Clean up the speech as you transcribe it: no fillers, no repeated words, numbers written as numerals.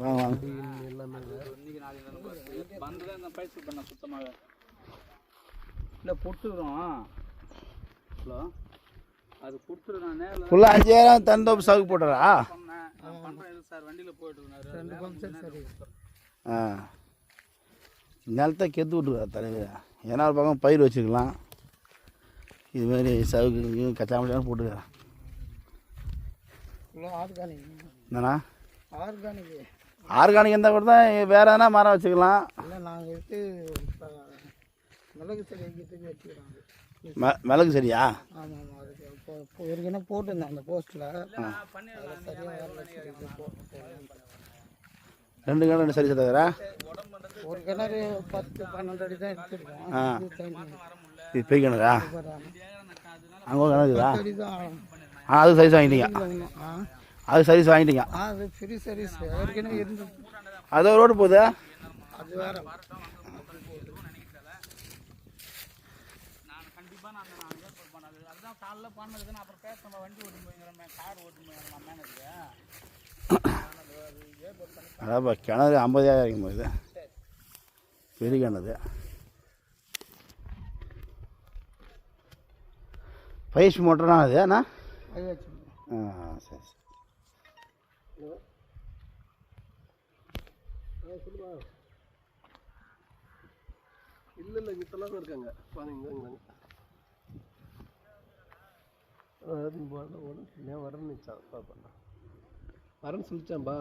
வாங்க வாங்க. சுத்தமாக இல்லை கொடுத்துருவோம். ஹலோ அது கொடுத்துருவேன். ஃபுல்லாக 5000 தந்தோப்பு சவுக்கு போட்டுறா. பண்ணுறேன் சார், வண்டியில் போயிட்டு இருந்தாரு. ஆ நிலத்தை கெத்து விட்ருக்கா தலைவர். ஏன்னா ஒரு பக்கம் பயிர் வச்சுக்கலாம், இதுமாரி சவுக்கு கச்சாமச்சான போட்டுக்கிறேன். என்னண்ணா ஆர்கானிக் இருந்தால் கூட தான் வேறு எதனா மரம் வச்சுக்கலாம். இல்லை நாங்கள் எடுத்து மிளகு செடி வைக்கிறதுக்கு வச்சுக்கிறோம். மிளகு சரியா? ஆமாம் ஆமாம். அதுக்கு இப்போ ஏற்கனவே போட்டிருந்தேன் அந்த போஸ்ட்டில். ரெண்டு கிணறு சரி தவிர ஒரு கிணறு 10-12 அடி தான் எடுத்துருக்கோம். இது பெரிய கிணறா? அங்கே ஒரு கிணறுதா? அடி தான். அது சைஸ் வாங்கிட்டீங்க? அது சைஸ் வாங்கிட்டீங்க? அது ஃப்ரீ சர்வீஸ் ஏற்கனவே இருந்தது. அது ரோடு போகுது, அது வேறு. அதான்ப்பா கிணறு 50,000 இருக்கும் போது பெரிய கிணறு. பைஸ் மோட்டர்னா அது அண்ணா? ஆ சரி சரி. இல்லை கிட்டலாம் இருக்காங்க பாருங்க. வரேன்னு சொல்லிச்சான். வரேன்னு சொல்லிச்சான்பா.